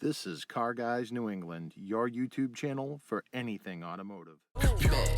This is Car Guys New England, your YouTube channel for anything automotive. Bad,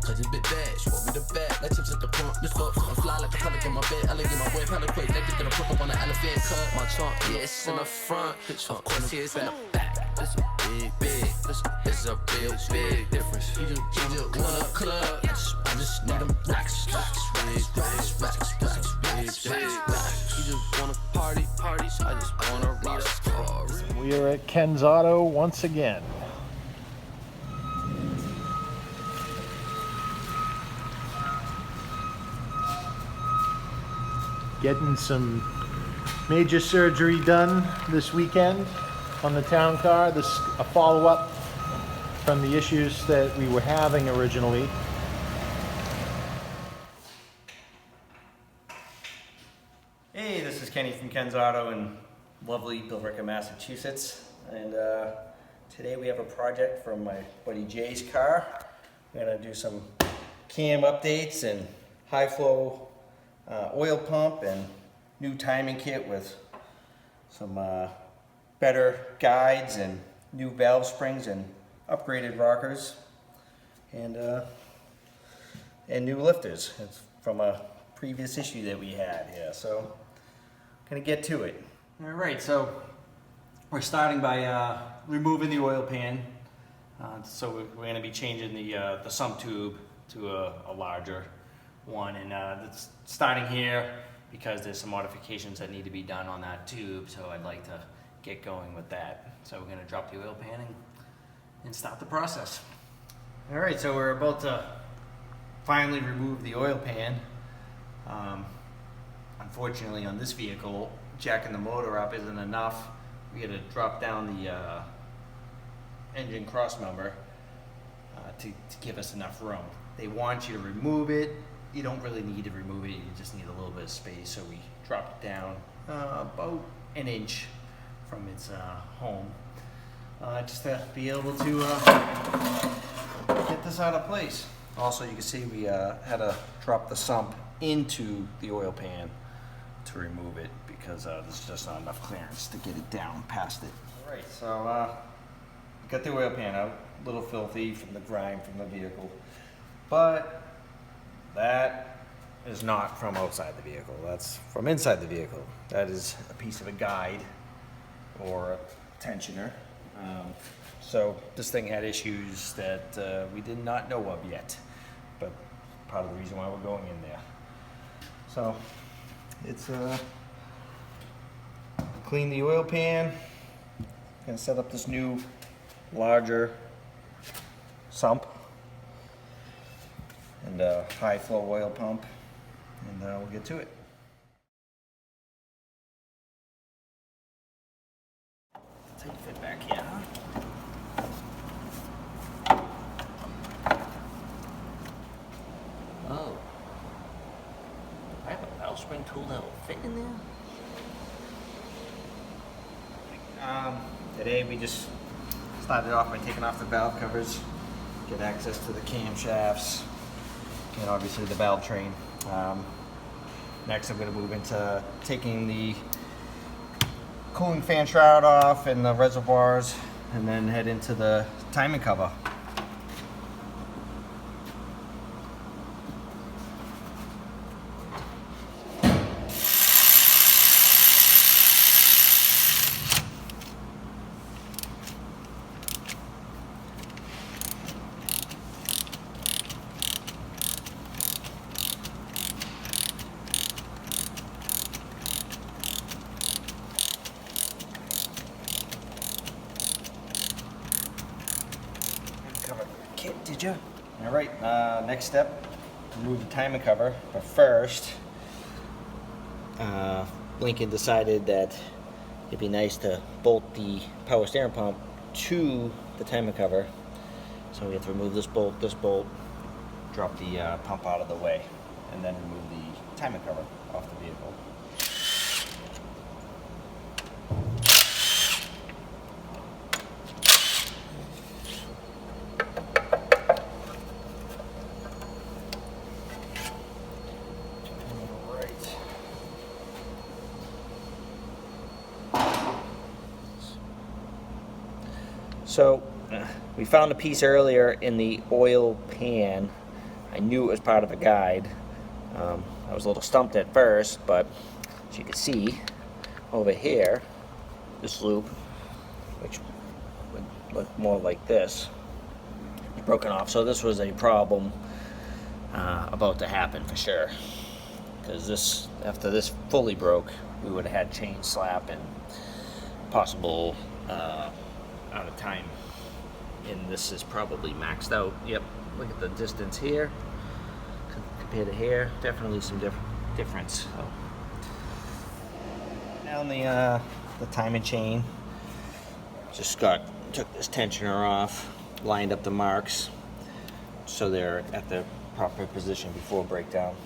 cause it's bit bad. She want me to bad. Like chips at the front. Let's go. I'm fly like a pelican in my bed. I like in my way, hella quick. Like to get a hook up on the elephant cut. My trunk, yeah, it's in the front. Of course, it's at the back. It's a big. It's a real big difference. You just want a club. I just need them racks. You just want a party. So I just want to read a story. We are at Ken's Auto once again. Getting some major surgery done this weekend on the town car. This is a follow-up from the issues that we were having originally. Hey, this is Kenny from Ken's Auto in lovely Billerica, Massachusetts. And today we have a project from my buddy Jay's car. We're gonna do some cam updates and high flow oil pump and new timing kit with some better guides and new valve springs and upgraded rockers and new lifters. It's from a previous issue that we had here. So gonna get to it. All right, so we're starting by removing the oil pan. So we're going to be changing the sump tube to a larger one, and it's starting here because there's some modifications that need to be done on that tube. So I'd like to get going with that. So we're going to drop the oil pan and start the process. All right, so we're about to finally remove the oil pan. Unfortunately, on this vehicle, jacking the motor up isn't enough. We got to drop down the engine crossmember to give us enough room. They want you to remove it. You don't really need to remove it. You just need a little bit of space. So we dropped it down about an inch from its home, just to be able to get this out of place. Also, you can see we had to drop the sump into the oil pan to remove it because there's just not enough clearance to get it down past it. All right, so got the oil pan out, a little filthy from the grime from the vehicle, but that is not from outside the vehicle. That's from inside the vehicle. That is a piece of a guide or a tensioner. So this thing had issues that we did not know of yet, but part of the reason why we're going in there. So it's clean the oil pan. Gonna set up this new larger sump and high flow oil pump, and we'll get to it. Tight fit back here, huh? Oh. I have a valve spring tool that will fit in there? Today we just started off by taking off the valve covers, get access to the camshafts, and obviously the valve train. Next I'm going to move into taking the cooling fan shroud off and the reservoirs, and then head into the timing cover. Cover the kit, did you? All right, next step, remove the timing cover, but first, Lincoln decided that it'd be nice to bolt the power steering pump to the timing cover. So we have to remove this bolt, drop the pump out of the way, and then remove the timing cover off the vehicle. So we found a piece earlier in the oil pan. I knew it was part of a guide. I was a little stumped at first, but as you can see over here, this loop, which would look more like this, is broken off. So this was a problem about to happen for sure. Because this, after this fully broke, we would have had chain slap and possible out of time. And this is probably maxed out. Yep, look at the distance here compared to here. Definitely some difference. So, down the timing chain, just took this tensioner off, lined up the marks so they're at the proper position before breakdown.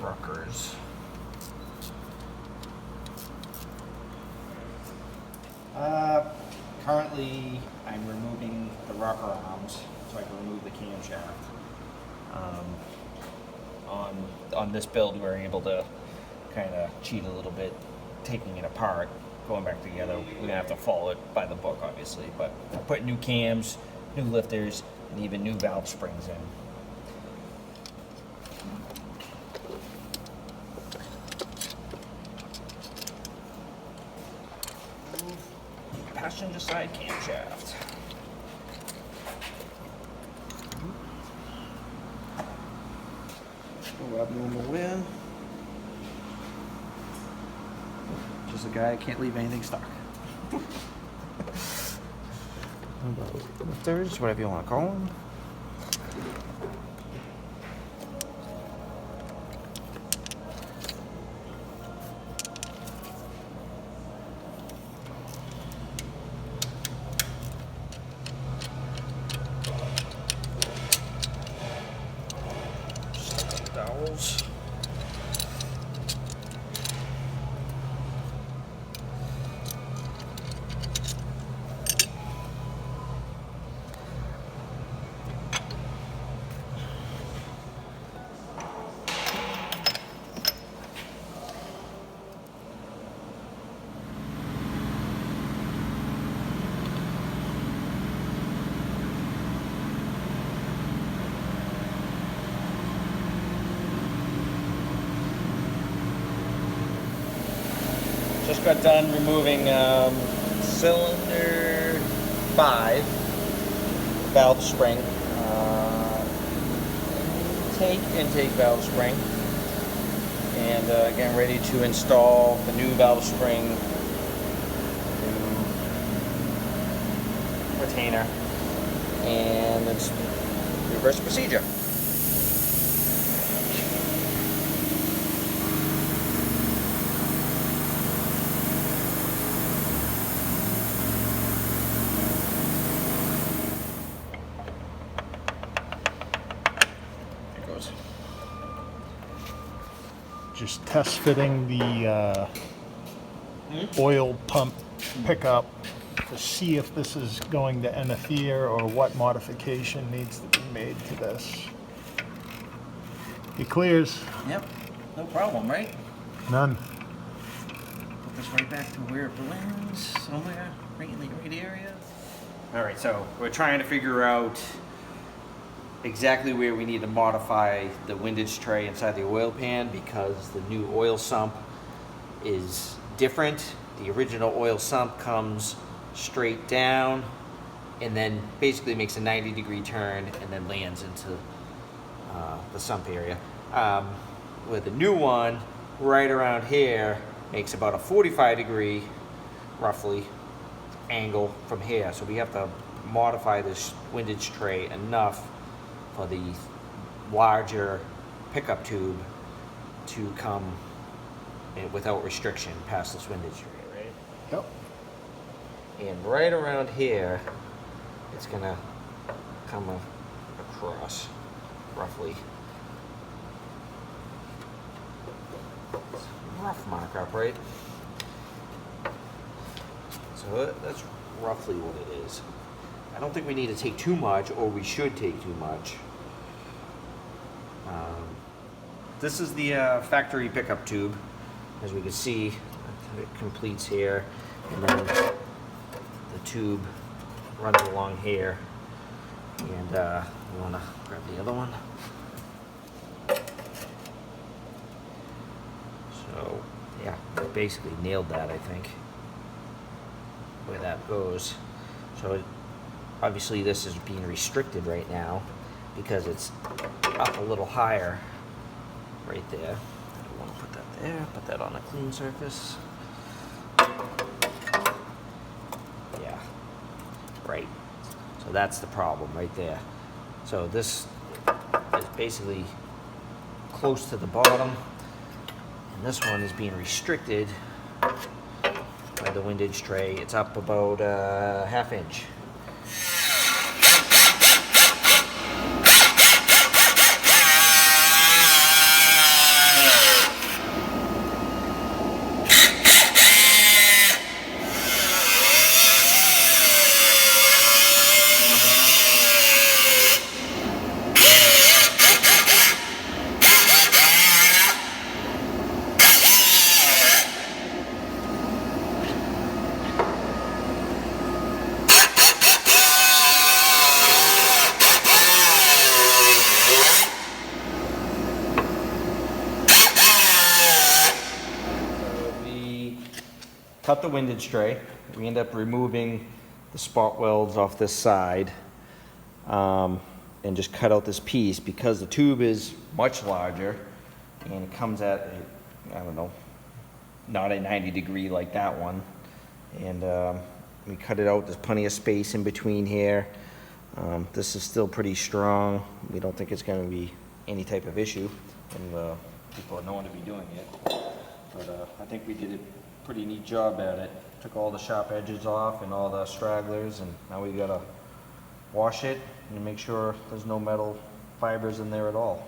Rockers. Currently I'm removing the rocker arms so I can remove the camshaft. On this build we were able to kind of cheat a little bit, taking it apart, going back together. We're gonna have to follow it by the book obviously, but I put new cams, new lifters, and even new valve springs in. Passenger side camshaft. Abnormal wear. Just a guy can't leave anything stuck. Lifters, whatever you want to call them. Dowels. Just got done removing cylinder 5 valve spring, intake valve spring, and getting ready to install the new valve spring, new retainer, and it's reverse procedure. Just test fitting the oil pump pickup to see if this is going to interfere or what modification needs to be made to this. It clears. Yep, no problem, right? None. Put this right back to where it belongs, somewhere right in the right area. All right, so we're trying to figure out exactly where we need to modify the windage tray inside the oil pan because the new oil sump is different. The original oil sump comes straight down and then basically makes a 90-degree turn and then lands into the sump area. Where the new one, right around here, makes about a 45-degree, roughly, angle from here. So we have to modify this windage tray enough for the larger pickup tube to come without restriction past this windage tray, right? Yep. And right around here, it's gonna come across, roughly. Rough mark up, right? So that's roughly what it is. I don't think we need to take too much, or we should take too much. This is the factory pickup tube. As we can see, it completes here, and then the tube runs along here. And we want to grab the other one. So yeah, we basically nailed that, I think, where that goes. So obviously this is being restricted right now because it's up a little higher right there. I don't want to put that there, put that on a clean surface. Yeah, right. So that's the problem right there. So this is basically close to the bottom, and this one is being restricted by the windage tray. It's up about a ½ inch. Cut the windage tray. We end up removing the spot welds off this side and just cut out this piece because the tube is much larger and it comes at I don't know, not a 90-degree like that one. And we cut it out. There's plenty of space in between here. This is still pretty strong. We don't think it's going to be any type of issue, and people are known to be doing it. But I think we did a pretty neat job at it. Took all the sharp edges off and all the stragglers, and now we gotta wash it and make sure there's no metal fibers in there at all.